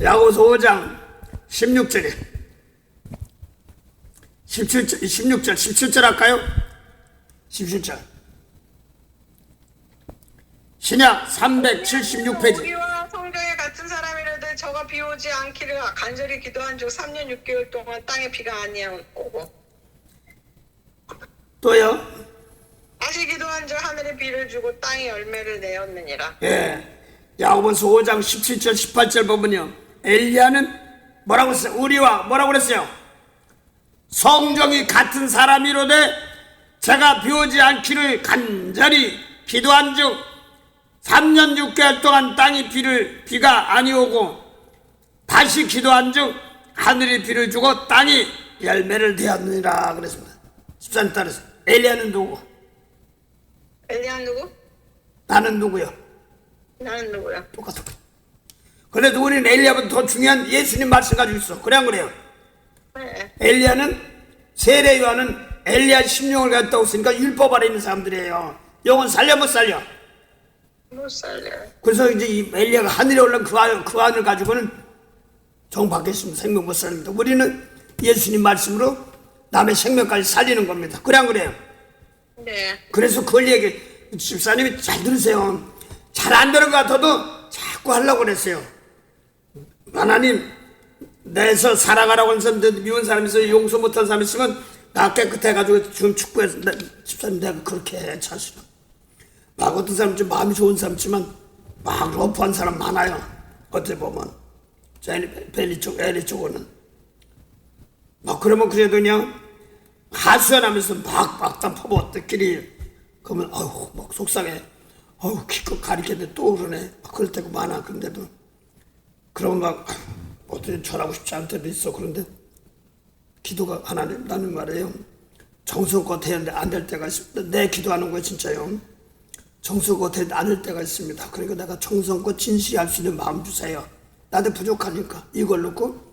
야고보서 5장 16절에 17절 할까요? 17절. 신약 376페이지. 우리와 성경에 같은 사람이라도 저가 비 오지 않기를 간절히 기도한 즉 3년 6개월 동안 땅에 비가 아니오고 또요. 다시 기도한 즉 하늘에 비를 주고 땅에 열매를 내었느니라. 예. 야고보서 5장 17절 18절 보면요. 엘리야는 뭐라고 했어요? 우리와 뭐라고 그랬어요? 성정이 같은 사람이로되 제가 비 오지 않기를 간절히 기도한 즉 3년 6개월 동안 땅이 비가 아니오고 다시 기도한 즉 하늘이 비를 주고 땅이 열매를 되었느니라 그랬습니다. 14절 따라서 엘리야는 누구? 엘리야 누구? 나는 누구요? 나는 누구야? 똑같아. 그래도 우리는 엘리야보다 더 중요한 예수님 말씀 가지고 있어. 그래 안 그래요? 네. 엘리야는 세례 요한은 엘리야 심령을 갖다고 했으니까 율법 아래 있는 사람들이에요. 영혼 살려 못 살려? 못 살려. 그래서 이제 이 엘리야가 하늘에 올라온 그 안을 가지고는 정 받겠습니다. 생명 못 삽니다. 우리는 예수님 말씀으로 남의 생명까지 살리는 겁니다. 그래 안 그래요? 네. 그래서 그걸 집사님이 잘 들으세요. 잘 안 되는 것 같아도 자꾸 하려고 그랬어요. 하나님 내서 사랑하라고 하는 사람들, 미운 사람이 있어 용서 못한 사람이 있으면 나 깨끗해가지고 지금 축구해서 집사님 내가 그렇게 해 자신은. 막 어떤 사람 좀 마음이 좋은 사람 있지만 막 러프한 사람 많아요. 어떻게 보면 벨리 쪽, 에리 쪽은 막 그러면 그래도 그냥 하수연하면서 막 막단 퍼붓들끼리 그러면 아유 막 속상해. 아유 기껏 가리켰는데 또 그러네. 막 그럴 때가 많아. 그런데도 그러면 막 어떻게 절하고 싶지 않을 때도 있어. 그런데 기도가 하나님 나는 말이에요. 정성껏 했는데 안 될 때가 있습니다. 내 기도하는 거 진짜요. 정성껏 했는데 안 될 때가 있습니다. 그러니까 내가 정성껏 진실히 할 수 있는 마음 주세요. 나한테 부족하니까 이걸 놓고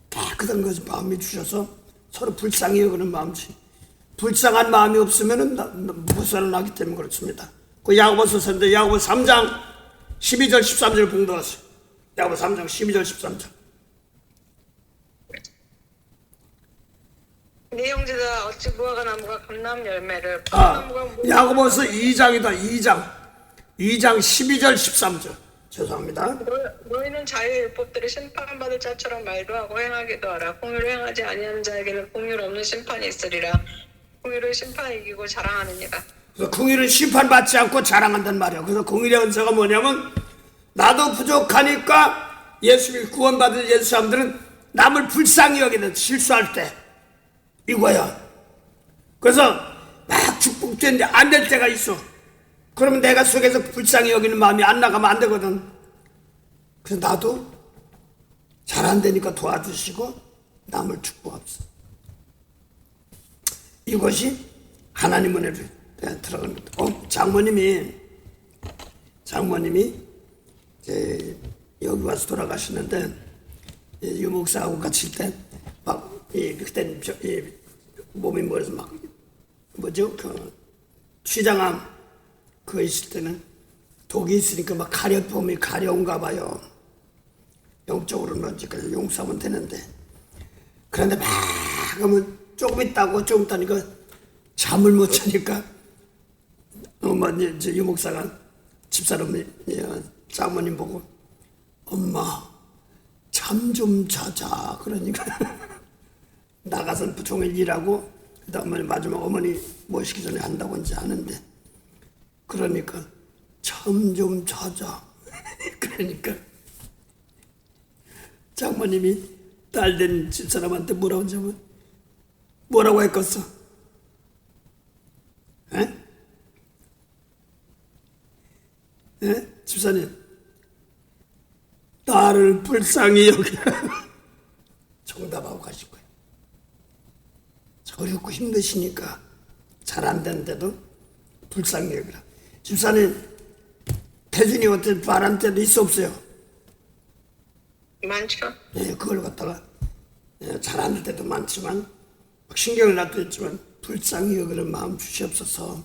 깨끗한 것을 마음이 주셔서 서로 불쌍히 여기는 마음지. 불쌍한 마음이 없으면은 못 살아나기 때문에 그렇습니다. 그 야고보서 선데 야고보 3장 12절 13절 봉독하세요. 야고보 3장 12절 13절. 네 형제들아 어찌 무화과 나무가 감람 열매를 야고보서 2장이다. 2장 12절 13절. 죄송합니다. 너희는 자유의 율법들을 심판받을 자처럼 말도 하고 행하기도 하라. 공의를 행하지 아니하는 자에게는 공의 없는 심판이 있으리라. 공의를 심판 이기고 자랑하느니라. 그래서 공의를 심판받지 않고 자랑한단 말이에요. 그래서 공의의 은사가 뭐냐면 나도 부족하니까 예수를 구원받은 예수 사람들은 남을 불쌍히 여기는 실수할 때 이거야. 그래서 막 축복되는데 안 될 때가 있어. 그러면 내가 속에서 불쌍히 여기는 마음이 안 나가면 안 되거든. 그래서 나도 잘 안 되니까 도와주시고 남을 축복합시다. 이것이 하나님 은혜를 들어가는 겁니다. 장모님이 여기 와서 돌아가시는데 유목사하고 같이 있을 때 막 그때 몸이 뭐래서 막 뭐죠 그 췌장암 그거 있을 때는 독이 있으니까 막 몸이 가려운가 봐요. 영적으로는 어찌까지 용서하면 되는데 그런데 막 하면 조금 있다고 조금 있다니까 잠을 못 자니까 이제 유목사가 집사람 장모님 보고 엄마 잠 좀 자자 그러니까 나가서 종일 일하고 그다음에 마지막 어머니 모시기 전에 한다고 이제 하는데 그러니까 잠 좀 자자 그러니까 장모님이 딸된 집사람한테 뭐라고 하냐면 뭐라고 했겠어? 에? 에? 집사님 나를 불쌍히 여기라 정답하고 가실 거예요. 어렵고 힘드시니까 잘 안 되는데도 불쌍히 여기라. 집사님 태준이 어때 바람 때도 있어 없어요? 많죠. 네, 그걸 갖다가 잘 안 될 때도 많지만 신경을 놔도 있지만 불쌍히 여기는 마음 주시옵소서.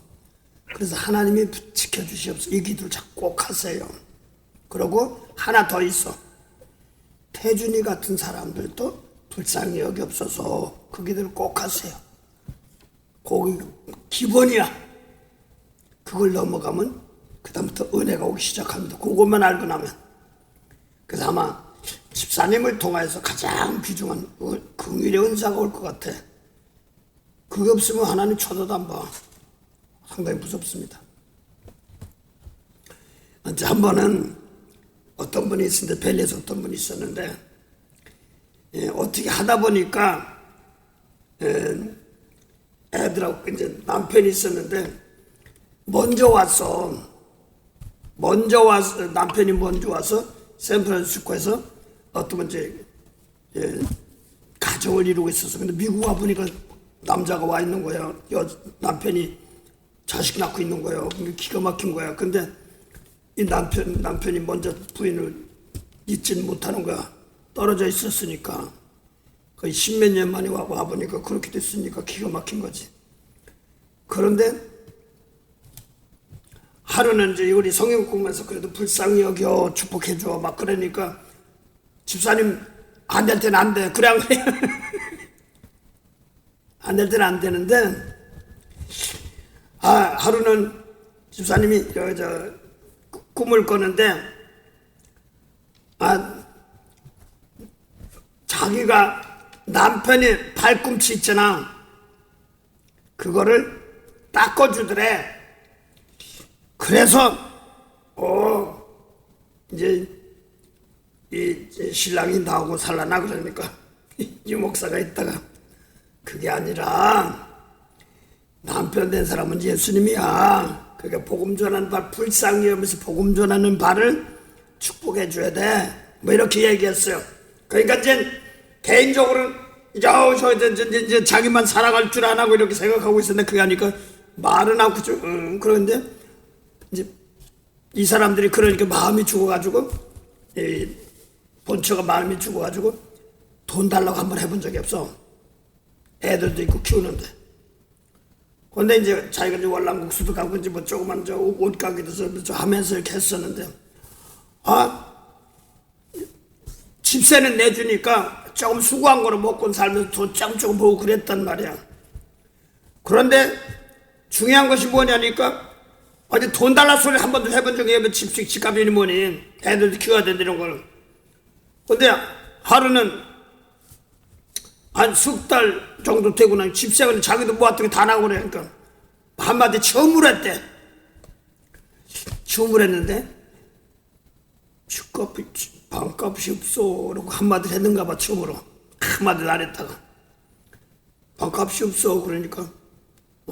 그래서 하나님이 지켜주시옵소서. 이 기도를 꼭 하세요. 그리고 하나 더 있어. 태준이 같은 사람들도 불쌍히 여기옵소서. 그 기도를 꼭 하세요. 그게 기본이야. 그걸 넘어가면 그 다음부터 은혜가 오기 시작합니다. 그것만 알고 나면. 그래서 아마 집사님을 통해서 가장 귀중한 긍휼의 은사가 올 것 같아. 그게 없으면 하나님 쳐다도 안 봐. 상당히 무섭습니다. 한 번은 어떤 분이 있었는데, 벨리에서 어떤 분이 있었는데, 어떻게 하다 보니까 애들하고 이제 남편이 있었는데, 남편이 먼저 와서 샌프란시스코에서 어떤 분 이제 가정을 이루고 있었어. 근데 미국 와 보니까 남자가 와 있는 거야. 남편이 자식 낳고 있는 거예요. 기가 막힌 거야. 근데 이 남편이 먼저 부인을 잊지는 못하는 거야. 떨어져 있었으니까. 거의 십몇 년 만에 와 보니까 그렇게 됐으니까 기가 막힌 거지. 그런데 하루는 이제 우리 성경 공부에서 그래도 불쌍히 여겨 축복해줘 막 그러니까 집사님 안 될 때는 안 돼. 그래 안 그래? 안 될 때는 안 되는데 하루는 집사님이 꿈을 꿨는데 자기가 남편이 발꿈치 있잖아. 그거를 닦아주더래. 그래서 이제 이 신랑이 나오고 살라나 그러니까 이 목사가 있다가 그게 아니라 남편 된 사람은 예수님이야. 그러니까 복음 전하는 발 불쌍히 여기면서 복음 전하는 발을 축복해 줘야 돼. 뭐 이렇게 얘기했어요. 그러니까 이제 개인적으로 이제 자기만 살아갈 줄 안 하고 이렇게 생각하고 있었는데 그게 아니까 말은 않고 그런데 이제 이 사람들이 그러니까 마음이 죽어가지고 본처가 마음이 죽어가지고 돈 달라고 한번 해본 적이 없어. 애들도 있고 키우는데. 근데 이제 자기가 이제 월남국수도 가고 이제 뭐 조그만 옷가게에서 하면서 이렇게 했었는데 집세는 내주니까 조금 수고한 거로 먹고 살면서 돈 조금 보고 그랬단 말이야. 그런데 중요한 것이 뭐냐니까 어디 돈 달라 소리 한 번도 해본 적이 없는 집값이니 뭐니 애들도 키워야 된다는 걸. 근데 하루는 한 석 달 정도 되고 나면 집세는 자기도 모았던 게 다 나오고 그러니까 한마디 처음을 했는데 방값이 없어 그러고 한마디 했는가 봐. 처음으로 한마디도 안 했다가 방값이 없어 그러니까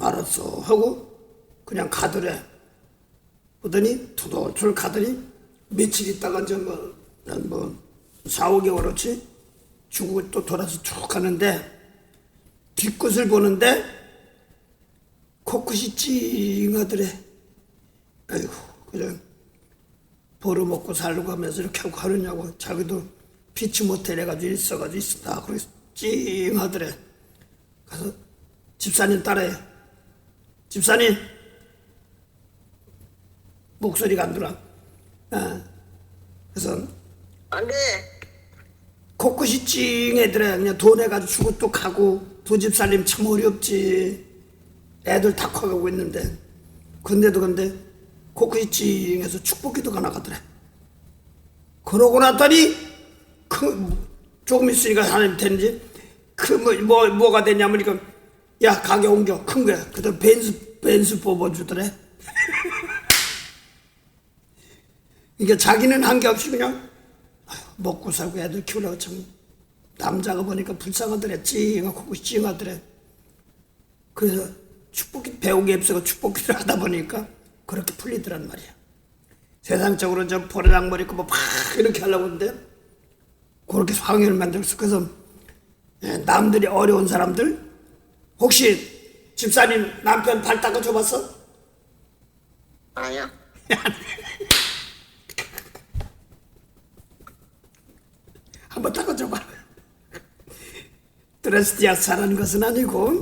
알았어 하고 그냥 가더래. 그러더니 투덜투덜 가더니 며칠 있다가 이제 한 4, 5개월어치 중국에 또 돌아서 쭉 가는데 뒷끝을 보는데 코끝이 찡하더래. 아이고 그냥 벌어먹고 살려고 하면서 이렇게 하고 하느냐고 자기도 피치 못해 해가지고 있어가지고 있었다. 그래서 찡하더래. 가서 집사님 따라해. 집사님 목소리가 안 들어. 그래서 안 돼. 코끝이 찡해더래. 그냥 돈 해가지고 주고 또 가고 두 집 살림 참 어렵지. 애들 다 커가고 있는데 근데 코끝이 찡해서 축복기도가 나가더래. 그러고 났더니 조금 있으니까 하나님 되는지 뭐가 되냐면 야 가게 옮겨 큰 거야. 그다음 벤스 뽑아주더래. 그러니까 자기는 한 게 없이 그냥 먹고 살고 애들 키우려고 참 남자가 보니까 불쌍하더래. 코끝이 찡하더래. 그래서 배우기 앞서가 축복기를 하다 보니까 그렇게 풀리더란 말이야. 세상적으로 좀 포르랑머리 있고 막 이렇게 하려고 하는데 그렇게 상황을 만들었어. 그래서 남들이 어려운 사람들 혹시 집사님 남편 발 닦아 줘봤어? 아니요. 한번 닦아줘봐. 드레스디아스라는 것은 아니고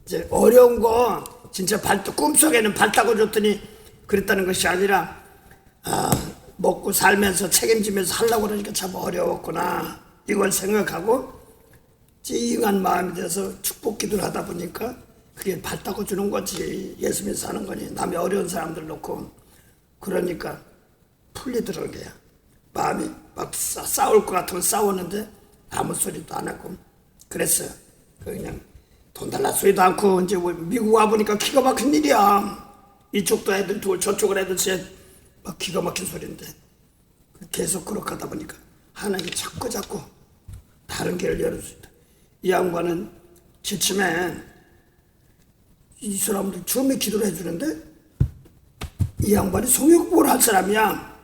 이제 어려운 거 진짜 꿈속에는 발 닦아줬더니 그랬다는 것이 아니라 먹고 살면서 책임지면서 하려고 그러니까 참 어려웠구나 이걸 생각하고 찡한 마음이 돼서 축복 기도를 하다 보니까 그게 발 닦아주는 거지. 예수 믿어 사는 거니 남의 어려운 사람들 놓고 그러니까 풀리더라고요. 마음이 막 싸울 것 같으면 싸웠는데 아무 소리도 안 하고 그랬어요. 그냥 돈 달라 소리도 않고 이제 미국 와보니까 기가 막힌 일이야. 이쪽도 애들 둘 저쪽은 애들 셋 막 기가 막힌 소리인데 계속 그렇게 하다 보니까 하나님이 자꾸 다른 길을 열어줍니다. 이 양반은 지침에 이 사람들 처음에 기도를 해주는데 이 양반이 성역복을 할 사람이야.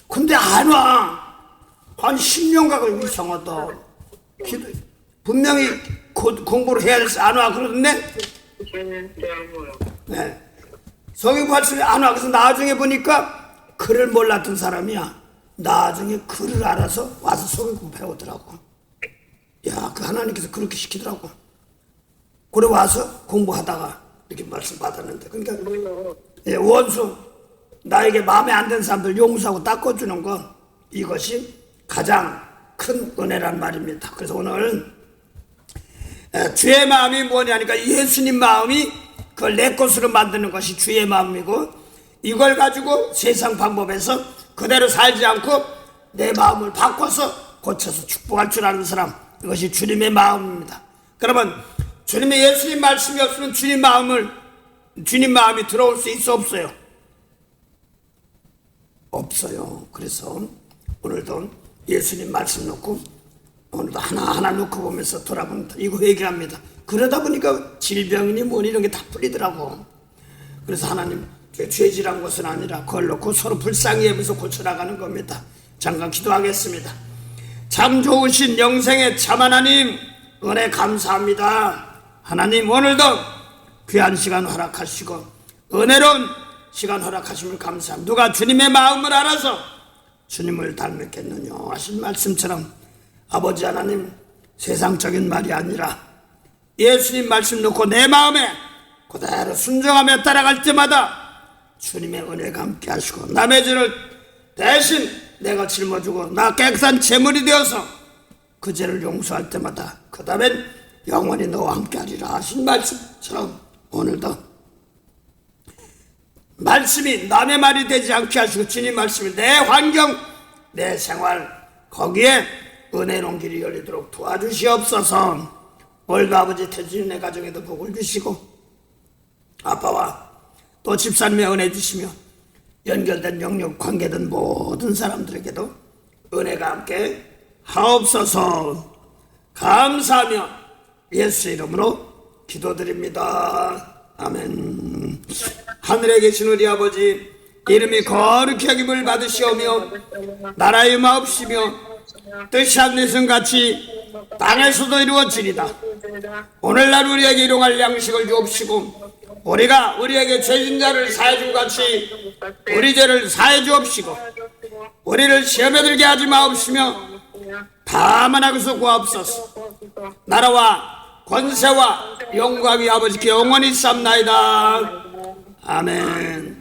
근데 안 와. 한 10년 가고 이상하다. 분명히 공부를 해야 돼서 안 와. 그러는데 네. 성역복 할 사람이 안 와. 그래서 나중에 보니까 글을 몰랐던 사람이야. 나중에 글을 알아서 와서 성역복 배우더라고. 야, 그 하나님께서 그렇게 시키더라고. 그래 와서 공부하다가 이렇게 말씀 받았는데 그러니까 예, 원수 나에게 마음에 안 드는 사람들 용서하고 닦아주는 건 이것이 가장 큰 은혜란 말입니다. 그래서 오늘 주의 마음이 뭐냐니까 예수님 마음이 그걸 내 것으로 만드는 것이 주의 마음이고 이걸 가지고 세상 방법에서 그대로 살지 않고 내 마음을 바꿔서 고쳐서 축복할 줄 아는 사람 이것이 주님의 마음입니다. 그러면 주님의 예수님 말씀이 없으면 주님 마음이 들어올 수 있어 없어요? 없어요. 그래서 오늘도 예수님 말씀 놓고 오늘도 하나하나 놓고 보면서 돌아보면서 이거 회개합니다. 그러다 보니까 질병이니 뭐니 이런 게 다 풀리더라고. 그래서 하나님 죄질한 것은 아니라 그걸 놓고 서로 불쌍히 하면서 고쳐나가는 겁니다. 잠깐 기도하겠습니다. 참 좋으신 영생의 참 하나님 은혜 감사합니다. 하나님 오늘도 귀한 시간 허락하시고 은혜로운 시간 허락하심을 감사합니다. 누가 주님의 마음을 알아서 주님을 닮았겠느냐 하신 말씀처럼 아버지 하나님 세상적인 말이 아니라 예수님 말씀 놓고 내 마음에 그대로 순종하며 따라갈 때마다 주님의 은혜가 함께 하시고 남의 죄를 대신 내가 짊어지고 나 깨끗한 제물이 되어서 그 죄를 용서할 때마다 그 다음엔 영원히 너와 함께 하리라 하신 말씀처럼 오늘도 말씀이 남의 말이 되지 않게 하시고 주님 말씀이 내 환경 내 생활 거기에 은혜로운 길이 열리도록 도와주시옵소서. 오늘도 아버지 태진이 내 가정에도 복을 주시고 아빠와 또 집사님의 은혜 주시며 연결된 영역 관계된 모든 사람들에게도 은혜가 함께 하옵소서. 감사하며 예수 이름으로 기도드립니다. 아멘. 하늘에 계신 우리 아버지 이름이 거룩히 여김을 받으시오며 나라의 마옵시며 뜻이 하늘에서 같이 땅에서도 이루어지리다. 오늘날 우리에게 일용할 양식을 주옵시고 우리가 우리에게 죄진 자를 사해 준 같이 우리 죄를 사해 주옵시고 우리를 시험에 들게 하지 마옵시며 다만 하고서 구하옵소서. 나라와 권세와 영광이 아버지께 영원히 쌉나이다. 아멘.